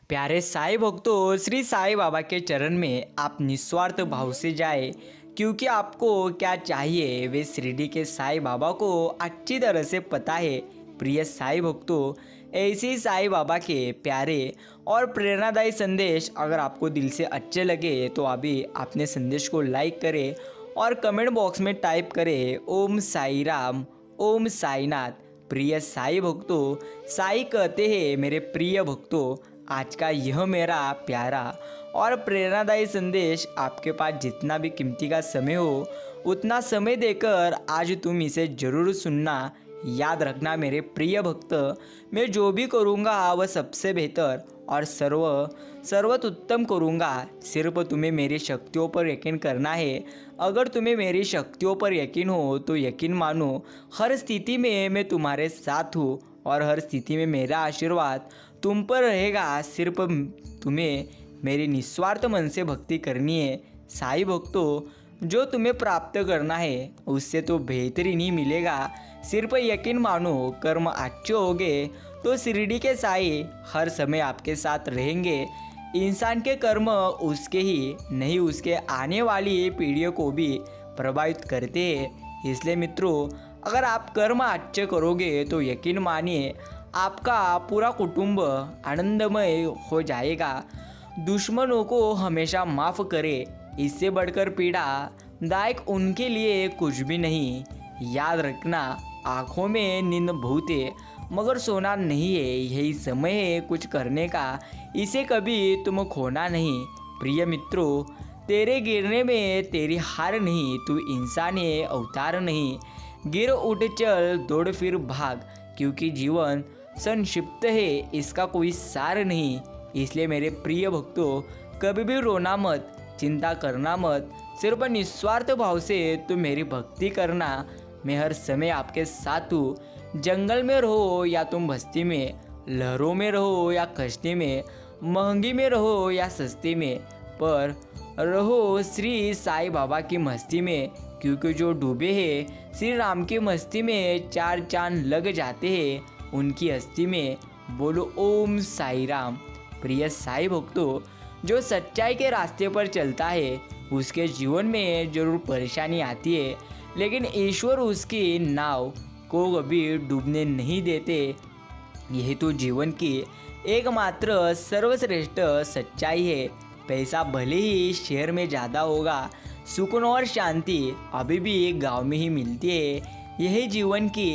प्यारे साईं भक्तों, श्री साईं बाबा के चरण में आप निस्वार्थ भाव से जाए, क्योंकि आपको क्या चाहिए वे शिरडी के साईं बाबा को अच्छी तरह से पता है। प्रिय साईं भक्तों, ऐसे ही साईं बाबा के प्यारे और प्रेरणादायी संदेश अगर आपको दिल से अच्छे लगे तो अभी अपने संदेश को लाइक करें और कमेंट बॉक्स में टाइप करें ओम साई राम, ओम साईनाथ। प्रिय साईं भक्तों, साईं कहते हैं मेरे प्रिय भक्तों, आज का यह मेरा प्यारा और प्रेरणादायी संदेश आपके पास जितना भी कीमती का समय हो उतना समय देकर आज तुम इसे ज़रूर सुनना। याद रखना मेरे प्रिय भक्त, मैं जो भी करूँगा वह सबसे बेहतर और सर्वोत्तम करूँगा। सिर्फ तुम्हें मेरी शक्तियों पर यकीन करना है। अगर तुम्हें मेरी शक्तियों पर यकीन हो तो यकीन मानो, हर स्थिति में मैं तुम्हारे साथ हूँ और हर स्थिति में मेरा आशीर्वाद तुम पर रहेगा। सिर्फ तुम्हें मेरी निस्वार्थ मन से भक्ति करनी है। साईं भक्तों, जो तुम्हें प्राप्त करना है उससे तो बेहतरीन ही मिलेगा। सिर्फ यकीन मानो, कर्म अच्छे होंगे तो शिरडी के साईं हर समय आपके साथ रहेंगे। इंसान के कर्म उसके ही नहीं, उसके आने वाली पीढ़ियों को भी प्रभावित करते हैं। इसलिए मित्रों, अगर आप कर्म अच्छे करोगे तो यकीन मानिए आपका पूरा कुटुंब आनंदमय हो जाएगा। दुश्मनों को हमेशा माफ़ करें, इससे बढ़कर पीड़ादायक उनके लिए कुछ भी नहीं। याद रखना, आँखों में नींद बहुत है मगर सोना नहीं है। यही समय है कुछ करने का, इसे कभी तुम खोना नहीं। प्रिय मित्रों, तेरे गिरने में तेरी हार नहीं, तू इंसान है अवतार नहीं। गिर उठ चल दौड़ फिर भाग, क्योंकि जीवन संक्षिप्त है, इसका कोई सार नहीं। इसलिए मेरे प्रिय भक्तों, कभी भी रोना मत, चिंता करना मत, सिर्फ निस्वार्थ भाव से तुम मेरी भक्ति करना। मैं हर समय आपके साथ हूँ। जंगल में रहो या तुम बस्ती में, लहरों में रहो या कश्ती में, महंगी में रहो या सस्ती में, पर रहो श्री साईं बाबा की मस्ती में। क्योंकि जो डूबे हैं श्री राम की मस्ती में, चार चांद लग जाते हैं उनकी हस्ती में। बोलो ओम साई राम। प्रिय साईं भक्तों, जो सच्चाई के रास्ते पर चलता है उसके जीवन में जरूर परेशानी आती है, लेकिन ईश्वर उसकी नाव को कभी डूबने नहीं देते। यही तो जीवन की एकमात्र सर्वश्रेष्ठ सच्चाई है। पैसा भले ही शहर में ज़्यादा होगा, सुकून और शांति अभी भी गांव में ही मिलती है। यही जीवन की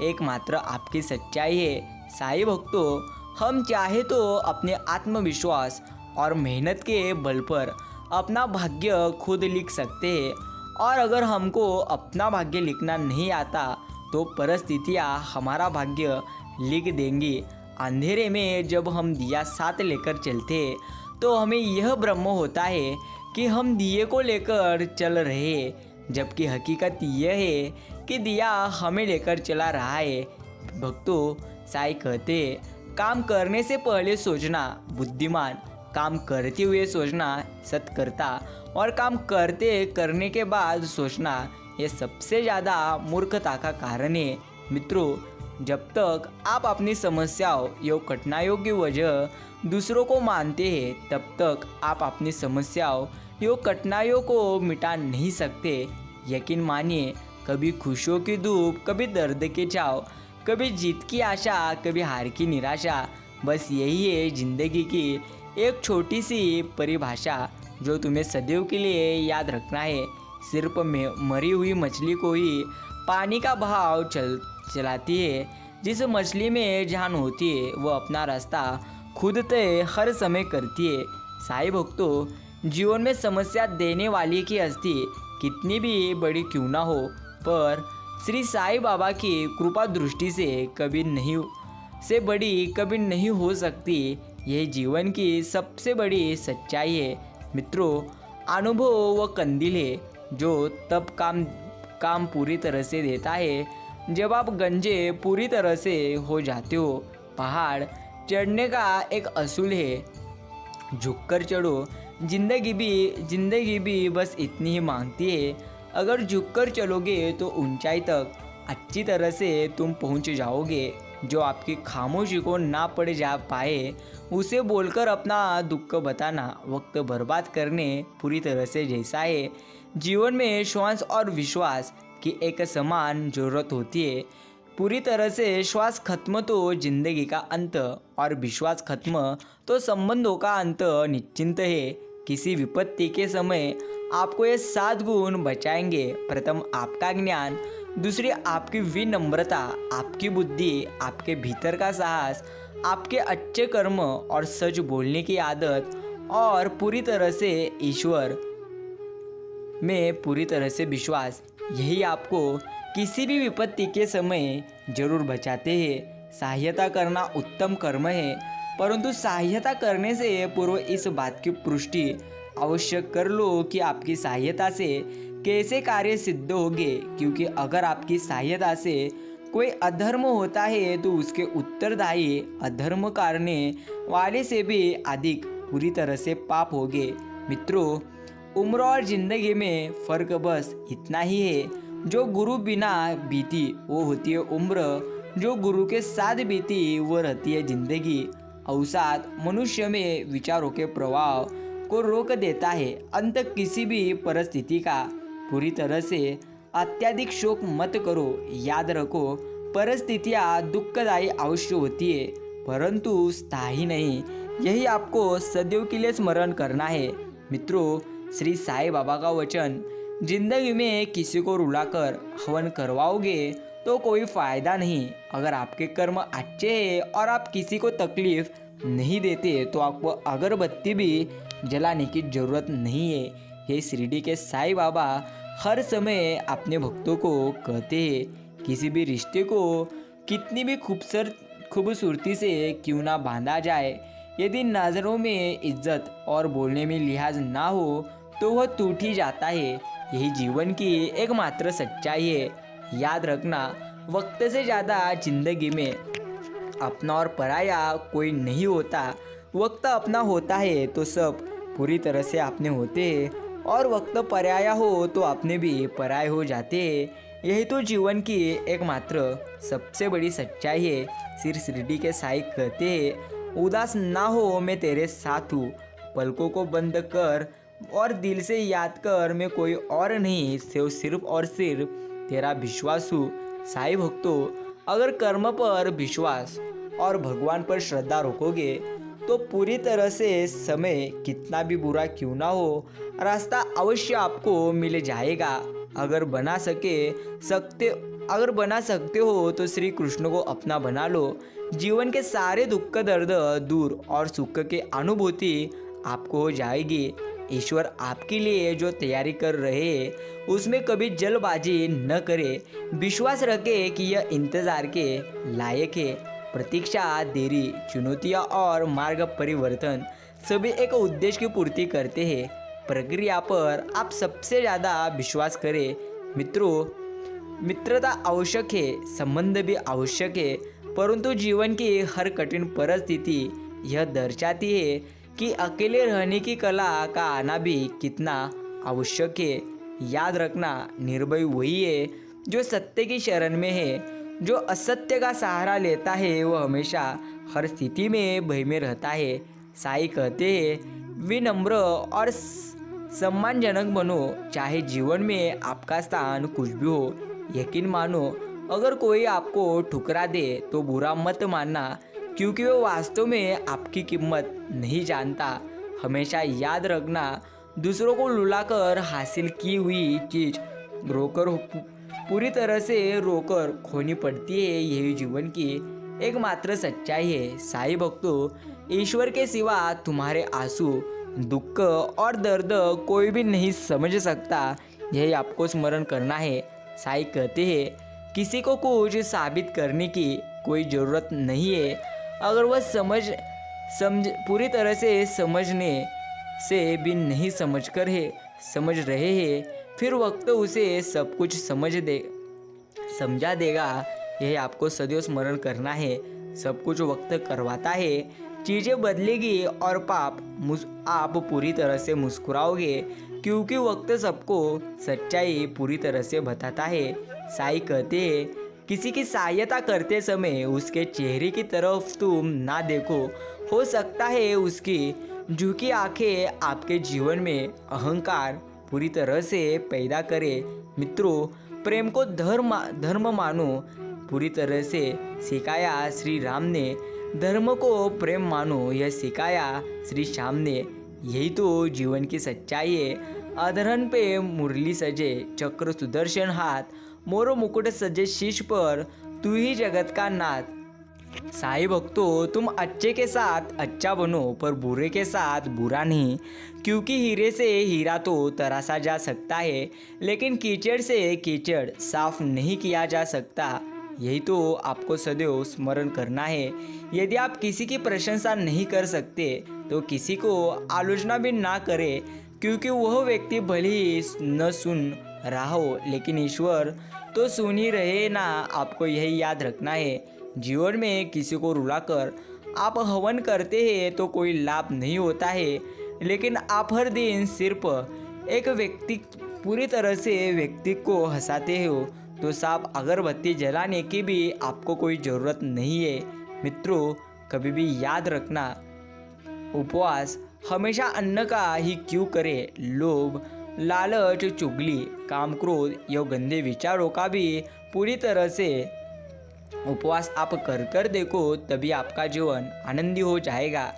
एकमात्र आपकी सच्चाई है। साईं भक्तों, हम चाहे तो अपने आत्मविश्वास और मेहनत के बल पर अपना भाग्य खुद लिख सकते हैं, और अगर हमको अपना भाग्य लिखना नहीं आता तो परिस्थितियाँ हमारा भाग्य लिख देंगी। अंधेरे में जब हम दिया साथ लेकर चलते तो हमें यह भ्रम होता है कि हम दिए को लेकर चल रहे हैं, जबकि हकीकत यह है कि दिया हमें लेकर चला रहा है। भक्तों, साईं कहते काम करने से पहले सोचना बुद्धिमान, काम करते हुए सोचना सत्कर्ता, और काम करने के बाद सोचना ये सबसे ज़्यादा मूर्खता का कारण है। मित्रों, जब तक आप अपनी समस्याओं या कठिनाइयों की वजह दूसरों को मानते हैं, तब तक आप अपनी समस्याओं या कठिनाइयों को मिटा नहीं सकते। यकीन मानिए, कभी खुशियों की धूप, कभी दर्द के छाव, कभी जीत की आशा, कभी हार की निराशा, बस यही है जिंदगी की एक छोटी सी परिभाषा जो तुम्हें सदैव के लिए याद रखना है। सिर्फ मरी हुई मछली को ही पानी का बहाव चलाती है। जिस मछली में जान होती है वह अपना रास्ता खुद तय हर समय करती है। साईं भक्तों, जीवन में समस्या देने वाली की हस्ती कितनी भी बड़ी क्यों ना हो, पर श्री साईं बाबा की कृपा दृष्टि से बड़ी कभी नहीं हो सकती। यह जीवन की सबसे बड़ी सच्चाई है। मित्रों, अनुभव वो कंदील है जो तब काम पूरी तरह से देता है जब आप गंजे पूरी तरह से हो जाते हो। पहाड़ चढ़ने का एक असूल है, झुककर चढ़ो। जिंदगी भी बस इतनी ही मांगती है। अगर झुककर चलोगे तो ऊंचाई तक अच्छी तरह से तुम पहुंच जाओगे। जो आपकी खामोशी को ना पड़ जा पाए उसे बोलकर अपना दुख बताना वक्त बर्बाद करने पूरी तरह से जैसा है। जीवन में श्वास और विश्वास की एक समान जरूरत होती है। पूरी तरह से श्वास खत्म तो जिंदगी का अंत और विश्वास खत्म तो संबंधों का अंत निश्चिंत है। किसी विपत्ति के समय आपको ये 7 गुण बचाएंगे। प्रथम आपका ज्ञान, दूसरी आपकी विनम्रता, आपकी बुद्धि, आपके भीतर का साहस, आपके अच्छे कर्म और सच बोलने की आदत और पूरी तरह से ईश्वर में पूरी तरह से विश्वास। यही आपको किसी भी विपत्ति के समय जरूर बचाते हैं। सहायता करना उत्तम कर्म है, परंतु सहायता करने से पूर्व इस बात की पुष्टि अवश्य कर लो कि आपकी सहायता से कैसे कार्य सिद्ध होंगे, क्योंकि अगर आपकी सहायता से कोई अधर्म होता है तो उसके उत्तरदायी अधर्म करने वाले से भी अधिक पूरी तरह से पाप होंगे। मित्रों, उम्र और जिंदगी में फर्क बस इतना ही है। जो गुरु बिना बीती वो होती है उम्र, जो गुरु के साथ बीती वो रहती है जिंदगी। अवसाद मनुष्य में विचारों के प्रवाह को रोक देता है। अंत किसी भी परिस्थिति का पूरी तरह से अत्यधिक शोक मत करो। याद रखो, परिस्थितियाँ दुखदायी अवश्य होती है, परंतु स्थायी नहीं। यही आपको सदैव के लिए स्मरण करना है। मित्रों, श्री साईं बाबा का वचन, जिंदगी में किसी को रुलाकर हवन करवाओगे तो कोई फायदा नहीं। अगर आपके कर्म अच्छे हैं और आप किसी को तकलीफ नहीं देते तो आपको अगरबत्ती भी जलाने की जरूरत नहीं है। ये शिरडी के साईं बाबा हर समय अपने भक्तों को कहते हैं, किसी भी रिश्ते को कितनी भी खूबसूरती से क्यों ना बांधा जाए, यदि नज़रों में इज्जत और बोलने में लिहाज ना हो तो वह टूट ही जाता है। यही जीवन की एकमात्र सच्चाई है। याद रखना, वक्त से ज़्यादा जिंदगी में अपना और पराया कोई नहीं होता। वक्त अपना होता है तो सब पूरी तरह से अपने होते हैं, और वक्त पराया हो तो अपने भी पराये हो जाते हैं। यही तो जीवन की एकमात्र सबसे बड़ी सच्चाई है। सिर शिरडी के साईं कहते हैं, उदास ना हो, मैं तेरे साथ हूँ। पलकों को बंद कर और दिल से याद कर, मैं कोई और नहीं, सिर्फ और सिर्फ तेरा विश्वास हूँ। साईं भक्तों, अगर कर्म पर विश्वास और भगवान पर श्रद्धा रखोगे तो पूरी तरह से समय कितना भी बुरा क्यों ना हो, रास्ता अवश्य आपको मिल जाएगा। अगर बना सकते हो तो श्री कृष्ण को अपना बना लो। जीवन के सारे दुख दर्द दूर और सुख की अनुभूति आपको हो जाएगी। ईश्वर आपके लिए जो तैयारी कर रहे हैं उसमें कभी जल्दबाजी न करे। विश्वास रखे कि यह इंतजार के लायक है। प्रतीक्षा, देरी, चुनौतियाँ और मार्ग परिवर्तन सभी एक उद्देश्य की पूर्ति करते हैं। प्रक्रिया पर आप सबसे ज़्यादा विश्वास करें। मित्रों, मित्रता आवश्यक है, संबंध भी आवश्यक है, परंतु जीवन की हर कठिन परिस्थिति यह दर्शाती है कि अकेले रहने की कला का आना भी कितना आवश्यक है। याद रखना, निर्भय वही है जो सत्य की शरण में है। जो असत्य का सहारा लेता है वह हमेशा हर स्थिति में भय में रहता है। साईं कहते हैं, विनम्र और सम्मानजनक बनो, चाहे जीवन में आपका स्थान कुछ भी हो। यकीन मानो, अगर कोई आपको ठुकरा दे तो बुरा मत मानना, क्योंकि वो वास्तव में आपकी कीमत नहीं जानता। हमेशा याद रखना, दूसरों को रुलाकर हासिल की हुई चीज़ पूरी तरह से रोकर खोनी पड़ती है। यही जीवन की एकमात्र सच्चाई है। साईं भक्तों, ईश्वर के सिवा तुम्हारे आंसू, दुख और दर्द कोई भी नहीं समझ सकता। यही आपको स्मरण करना है। साईं कहते हैं, किसी को कुछ साबित करने की कोई ज़रूरत नहीं है। अगर वह समझ पूरी तरह से समझने से भी नहीं समझ रहे हैं, फिर वक्त उसे सब कुछ समझा देगा। यह आपको सदैव स्मरण करना है। सब कुछ वक्त करवाता है। चीज़ें बदलेगी और आप पूरी तरह से मुस्कुराओगे, क्योंकि वक्त सबको सच्चाई पूरी तरह से बताता है। साईं कहते हैं, किसी की सहायता करते समय उसके चेहरे की तरफ तुम ना देखो। हो सकता है उसकी झुकी आंखें आपके जीवन में अहंकार पूरी तरह से पैदा करे। मित्रों, प्रेम को धर्म मानो पूरी तरह से सिखाया श्री राम ने। धर्म को प्रेम मानो यह सिखाया श्री श्याम ने। यही तो जीवन की सच्चाई है। अधरन पे मुरली सजे, चक्र सुदर्शन हाथ, मोरो मुकुट सजे शीश पर, तू ही जगत का नाथ। साईं भक्तों, तुम अच्छे के साथ अच्छा बनो पर बुरे के साथ बुरा नहीं। क्योंकि हीरे से हीरा तो तराशा जा सकता है, लेकिन कीचड़ से कीचड़ साफ नहीं किया जा सकता। यही तो आपको सदैव स्मरण करना है। यदि आप किसी की प्रशंसा नहीं कर सकते तो किसी को आलोचना भी ना करें, क्योंकि वह व्यक्ति भले ही न सुन रहा हो, लेकिन ईश्वर तो सुन ही रहे ना। आपको यही याद रखना है, जीवन में किसी को रुलाकर आप हवन करते हैं तो कोई लाभ नहीं होता है, लेकिन आप हर दिन सिर्फ एक व्यक्ति पूरी तरह से व्यक्ति को हंसाते हो तो साफ अगरबत्ती जलाने की भी आपको कोई ज़रूरत नहीं है। मित्रों, कभी भी याद रखना, उपवास हमेशा अन्न का ही क्यों करे। लोभ, लालच, चुगली, काम, क्रोध या गंदे विचारों का भी पूरी तरह से उपवास आप कर देखो, तभी आपका जीवन आनंदी हो जाएगा।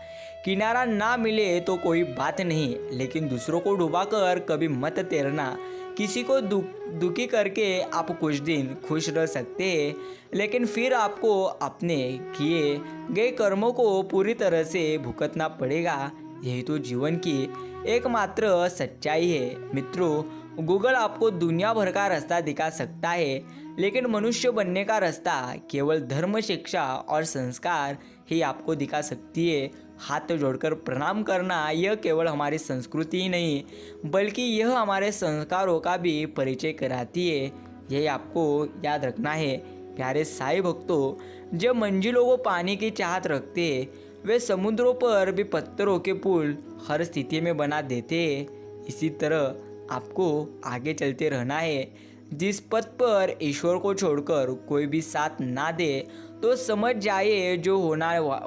किनारा ना मिले तो कोई बात नहीं, लेकिन दूसरों को डुबाकर कभी मत तैरना। किसी को दुखी करके आप कुछ दिन खुश रह सकते हैं, लेकिन फिर आपको अपने किए गए कर्मों को पूरी तरह से भुगतना पड़ेगा। यही तो जीवन की एकमात्र सच्चाई है। मित्रों, गूगल आपको दुनिया भर का रास्ता दिखा सकता है, लेकिन मनुष्य बनने का रास्ता केवल धर्म, शिक्षा और संस्कार ही आपको दिखा सकती है। हाथ जोड़कर प्रणाम करना यह केवल हमारी संस्कृति ही नहीं, बल्कि यह हमारे संस्कारों का भी परिचय कराती है। यही आपको याद रखना है। प्यारे साईं भक्तों, जब मंजिलों को पाने की चाहत रखते हैं, वे समुद्रों पर भी पत्थरों के पुल हर स्थिति में बना देते हैं। इसी तरह आपको आगे चलते रहना है। जिस पथ पर ईश्वर को छोड़कर कोई भी साथ ना दे तो समझ जाइए जो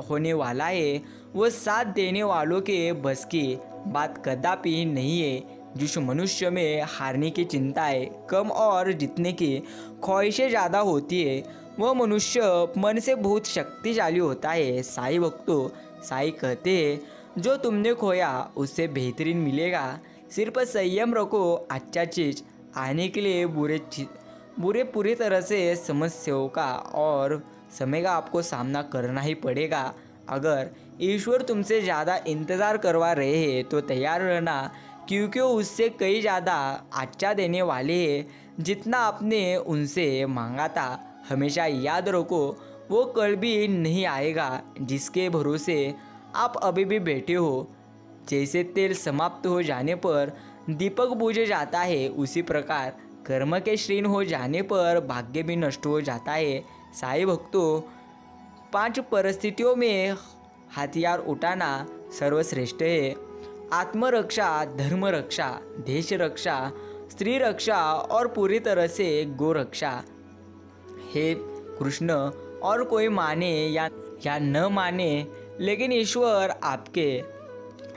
होने वाला है वह साथ देने वालों के बस की बात कदापि नहीं है। जिस मनुष्य में हारने की चिंताएं कम और जीतने की ख्वाहिशें ज़्यादा होती है, वह मनुष्य मन से बहुत शक्तिशाली होता है। साईं भक्तों, साईं कहते हैं, जो तुमने खोया उससे बेहतरीन मिलेगा। सिर्फ संयम रखो। अच्छा चीज़ आने के लिए बुरे पूरी तरह से समस्याओं का और समय का आपको सामना करना ही पड़ेगा। अगर ईश्वर तुमसे ज़्यादा इंतज़ार करवा रहे हैं तो तैयार रहना, क्योंकि उससे कई ज़्यादा अच्छा देने वाले हैं जितना आपने उनसे मांगा था। हमेशा याद रखो, वो कल भी नहीं आएगा जिसके भरोसे आप अभी भी बैठे हो। जैसे तेल समाप्त हो जाने पर दीपक बुझ जाता है, उसी प्रकार कर्म के क्षीण हो जाने पर भाग्य भी नष्ट हो जाता है। साईं भक्तों, 5 परिस्थितियों में हथियार उठाना सर्वश्रेष्ठ है। आत्मरक्षा, धर्म रक्षा, देश रक्षा, स्त्री रक्षा और पूरी तरह से गो रक्षा। हे कृष्ण, और कोई माने या न माने, लेकिन ईश्वर आपके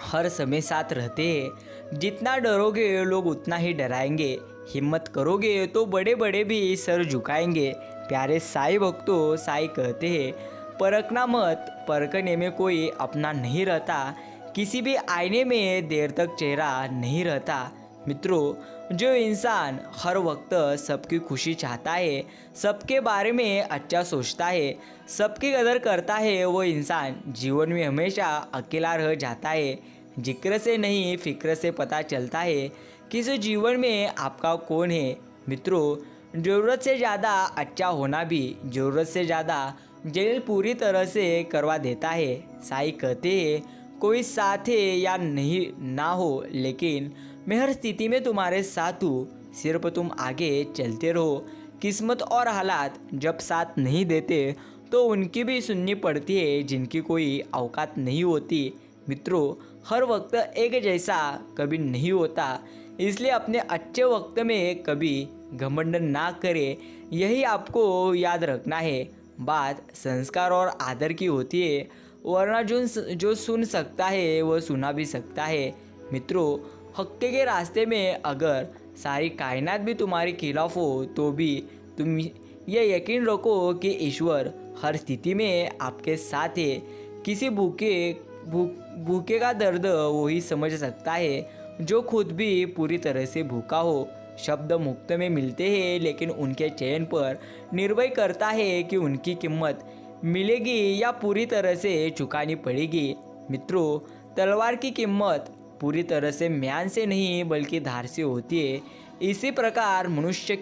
हर समय साथ रहते हैं। जितना डरोगे लोग उतना ही डराएंगे। हिम्मत करोगे तो बड़े बड़े भी सर झुकाएंगे। प्यारे साईं भक्तों, साईं कहते हैं, परखना मत, परखने में कोई अपना नहीं रहता। किसी भी आईने में देर तक चेहरा नहीं रहता। मित्रों, जो इंसान हर वक्त सबकी खुशी चाहता है, सबके बारे में अच्छा सोचता है, सबकी कदर करता है, वो इंसान जीवन में हमेशा अकेला रह जाता है। जिक्र से नहीं, फिक्र से पता चलता है कि इस जीवन में आपका कौन है। मित्रों, ज़रूरत से ज़्यादा अच्छा होना भी ज़रूरत से ज़्यादा जेल पूरी तरह से करवा देता है। साईं कहते हैं, कोई साथ है या नहीं ना हो, लेकिन मैं हर स्थिति में तुम्हारे साथ हूँ। सिर्फ तुम आगे चलते रहो। किस्मत और हालात जब साथ नहीं देते तो उनकी भी सुननी पड़ती है जिनकी कोई औकात नहीं होती। मित्रों, हर वक्त एक जैसा कभी नहीं होता, इसलिए अपने अच्छे वक्त में कभी घमंड ना करें। यही आपको याद रखना है। बात संस्कार और आदर की होती है, वरना जो सुन सकता है वह सुना भी सकता है। मित्रों, हक़ के रास्ते में अगर सारी कायनात भी तुम्हारे खिलाफ हो तो भी तुम ये यकीन रखो कि ईश्वर हर स्थिति में आपके साथ है। किसी भूखे का दर्द वही समझ सकता है जो खुद भी पूरी तरह से भूखा हो। शब्द मुफ्त में मिलते हैं, लेकिन उनके चयन पर निर्भर करता है कि उनकी कीमत मिलेगी या पूरी तरह से चुकानी पड़ेगी। मित्रों, तलवार की कीमत पूरी तरह से म्यान से नहीं बल्कि धार से होती है। इसी प्रकार मनुष्य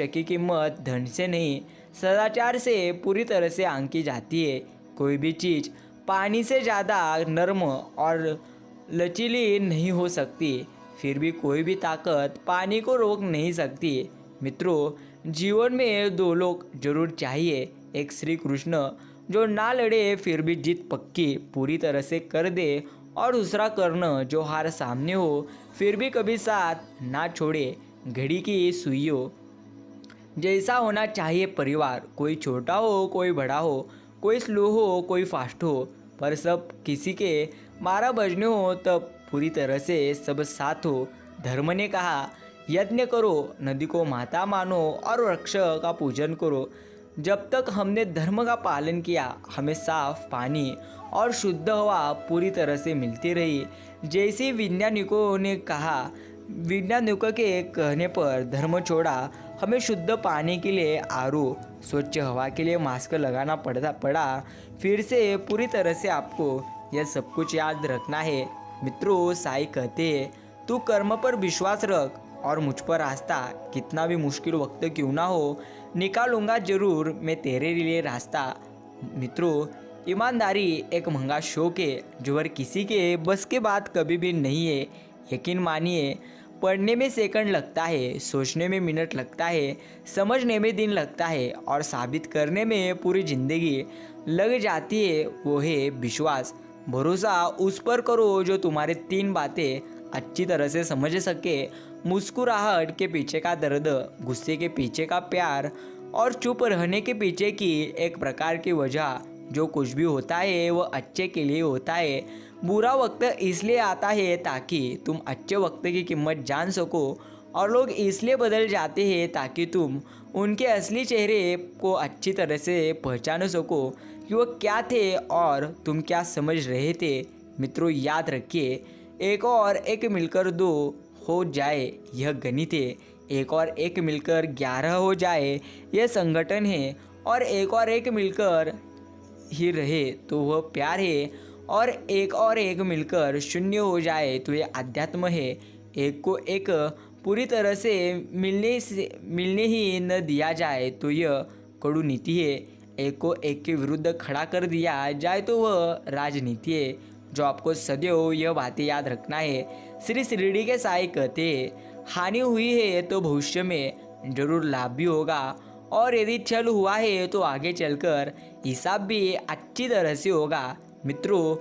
की कीमत धन से नहीं, सदाचार से पूरी तरह से आंकी जाती है। कोई भी चीज़ पानी से ज़्यादा नरम और लचीली नहीं हो सकती, फिर भी कोई भी ताकत पानी को रोक नहीं सकती। मित्रों, जीवन में दो लोग जरूर चाहिए, एक श्री कृष्ण जो ना लड़े फिर भी जीत पक्की पूरी तरह से कर दे, और दूसरा कर्ण जो हार सामने हो फिर भी कभी साथ ना छोड़े। घड़ी की सुइयों जैसा होना चाहिए परिवार, कोई छोटा हो कोई बड़ा हो, कोई स्लो हो कोई फास्ट हो, पर सब किसी के 12 बजने हो तब पूरी तरह से सब साथ हो। धर्म ने कहा, यज्ञ करो, नदी को माता मानो और वृक्ष का पूजन करो। जब तक हमने धर्म का पालन किया, हमें साफ पानी और शुद्ध हवा पूरी तरह से मिलती रही। जैसे वैज्ञानिकों के कहने पर धर्म छोड़ा, हमें शुद्ध पानी के लिए आरओ, स्वच्छ हवा के लिए मास्क लगाना पड़ा। फिर से पूरी तरह से आपको यह सब कुछ याद रखना है। मित्रों, साईं कहते हैं, तू कर्म पर विश्वास रख और मुझ पर आस्था। कितना भी मुश्किल वक्त क्यों ना हो, निकालूंगा जरूर मैं तेरे लिए रास्ता। मित्रों, ईमानदारी एक महंगा शौक है जो हर किसी के बस के बात कभी भी नहीं है। यकीन मानिए, पढ़ने में सेकंड लगता है, सोचने में मिनट लगता है, समझने में दिन लगता है और साबित करने में पूरी जिंदगी लग जाती है। वो है विश्वास। भरोसा उस पर करो जो तुम्हारे 3 बातें अच्छी तरह से समझ सके, मुस्कुराहट के पीछे का दर्द, गुस्से के पीछे का प्यार और चुप रहने के पीछे की एक प्रकार की वजह। जो कुछ भी होता है वह अच्छे के लिए होता है। बुरा वक्त इसलिए आता है ताकि तुम अच्छे वक्त की कीमत जान सको, और लोग इसलिए बदल जाते हैं ताकि तुम उनके असली चेहरे को अच्छी तरह से पहचान सको कि वो क्या थे और तुम क्या समझ रहे थे। मित्रों, याद रखिए, एक और एक मिलकर 2 हो जाए यह गणित है, एक और एक मिलकर 11 हो जाए यह संगठन है, और एक और एक मिलकर ही रहे तो वह प्यार है, और एक मिलकर 0 हो जाए तो यह अध्यात्म है। एक को एक पूरी तरह से मिलने ही न दिया जाए तो यह कड़ू नीति है। एक को एक के विरुद्ध खड़ा कर दिया जाए तो वह राजनीति है। जो आपको सदैव यह बातें याद रखना है। श्री शिरडी के साईं कहते हैं, हानि हुई है तो भविष्य में जरूर लाभ भी होगा, और यदि छल हुआ है तो आगे चलकर हिसाब भी अच्छी तरह से होगा। मित्रों,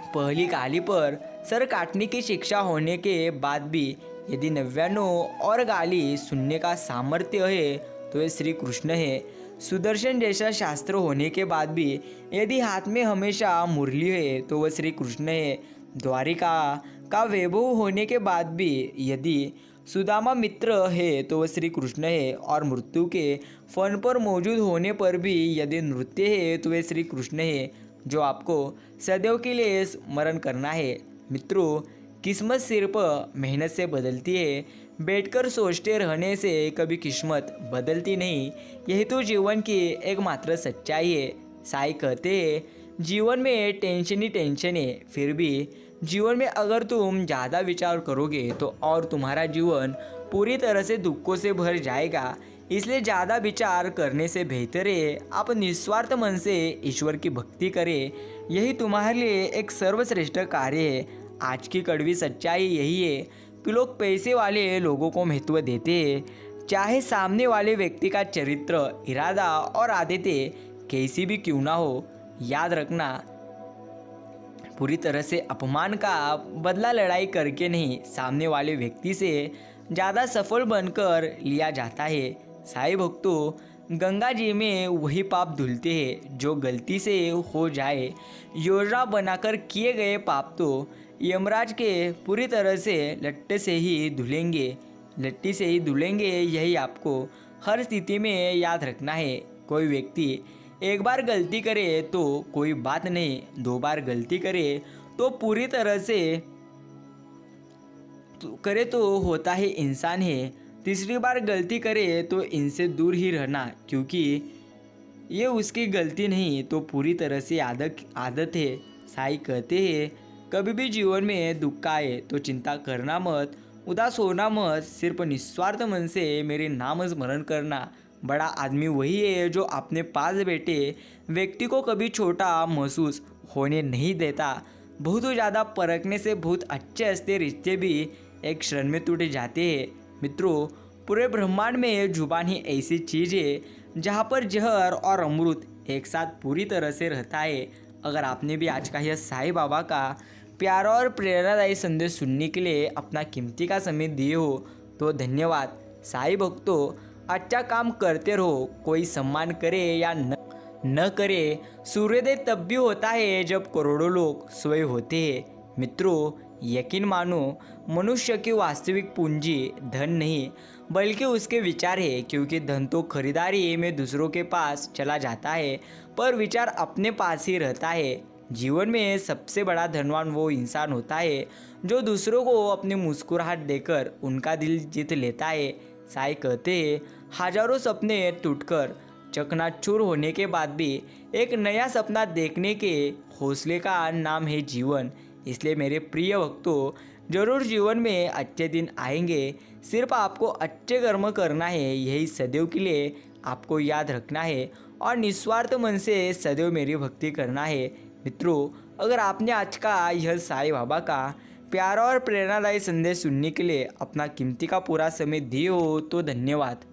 पहली गाली पर सर काटने की शिक्षा होने के बाद भी यदि 99 और गाली सुनने का सामर्थ्य है तो ये श्री कृष्ण है। सुदर्शन जैसा शास्त्र होने के बाद भी यदि हाथ में हमेशा मुरली है तो वह श्री कृष्ण है। द्वारिका का वैभव होने के बाद भी यदि सुदामा मित्र है तो वह श्री कृष्ण है, और मृत्यु के फन पर मौजूद होने पर भी यदि नृत्य है तो वह श्री कृष्ण है, जो आपको सदैव के लिए स्मरण करना है। मित्रों, किस्मत सिर्फ मेहनत से बदलती है, बैठकर सोचते रहने से कभी किस्मत बदलती नहीं। यही तो जीवन की एकमात्र सच्चाई है। साईं कहते हैं, जीवन में टेंशन ही टेंशन है, फिर भी जीवन में अगर तुम ज़्यादा विचार करोगे तो और तुम्हारा जीवन पूरी तरह से दुखों से भर जाएगा। इसलिए ज़्यादा विचार करने से बेहतर है आप निस्वार्थ मन से ईश्वर की भक्ति करें। यही तुम्हारे लिए एक सर्वश्रेष्ठ कार्य है। आज की कड़वी सच्चाई यही है कि लोग पैसे वाले लोगों को महत्व देते हैं, चाहे सामने वाले व्यक्ति का चरित्र, इरादा और आदतें कैसी भी क्यों ना हो। याद रखना, पूरी तरह से अपमान का बदला लड़ाई करके नहीं, सामने वाले व्यक्ति से ज़्यादा सफल बनकर लिया जाता है। साईं भक्तों, गंगा जी में वही पाप धुलते हैं जो गलती से हो जाए। योजना बनाकर किए गए पाप तो यमराज के पूरी तरह से लट्टे से ही धुलेंगे, लट्टी से ही धुलेंगे। यही आपको हर स्थिति में याद रखना है। कोई व्यक्ति एक बार गलती करे तो कोई बात नहीं, दो बार गलती करे तो पूरी तरह से करे तो होता है इंसान है, तीसरी बार गलती करे तो इनसे दूर ही रहना, क्योंकि ये उसकी गलती नहीं तो पूरी तरह से आदत है। साईं कहते हैं, कभी भी जीवन में दुख आए तो चिंता करना मत, उदास होना मत, सिर्फ निस्वार्थ मन से मेरे नाम स्मरण करना। बड़ा आदमी वही है जो अपने पास बैठे व्यक्ति को कभी छोटा महसूस होने नहीं देता। बहुत ज़्यादा परखने से बहुत अच्छे हंसते रिश्ते भी एक क्षण में टूट जाते हैं। मित्रों, पूरे ब्रह्मांड में जुबान ही ऐसी चीज़ है जहाँ पर जहर और अमृत एक साथ पूरी तरह से रहता है। अगर आपने भी आज का यह साईं बाबा का प्यारा और प्रेरणादायी संदेश सुनने के लिए अपना कीमती का समय दिए हो तो धन्यवाद। साईं भक्तों, अच्छा काम करते रहो, कोई सम्मान करे या न करे, सूर्योदय तब भी होता है जब करोड़ों लोग सोए होते हैं। मित्रों, यकीन मानो, मनुष्य की वास्तविक पूंजी धन नहीं बल्कि उसके विचार है, क्योंकि धन तो खरीदारी में दूसरों के पास चला जाता है पर विचार अपने पास ही रहता है। जीवन में सबसे बड़ा धनवान वो इंसान होता है जो दूसरों को अपनी मुस्कुराहट देकर उनका दिल जीत लेता है। साईं कहते हैं, हजारों सपने टूटकर चकनाचूर होने के बाद भी एक नया सपना देखने के हौसले का नाम है जीवन। इसलिए मेरे प्रिय भक्तों, जरूर जीवन में अच्छे दिन आएंगे, सिर्फ आपको अच्छे कर्म करना है, यही सदैव के लिए आपको याद रखना है और निस्वार्थ मन से सदैव मेरी भक्ति करना है। मित्रों, अगर आपने आज का यह साईं बाबा का प्यारा और प्रेरणादायी संदेश सुनने के लिए अपना कीमती का पूरा समय दिए हो तो धन्यवाद।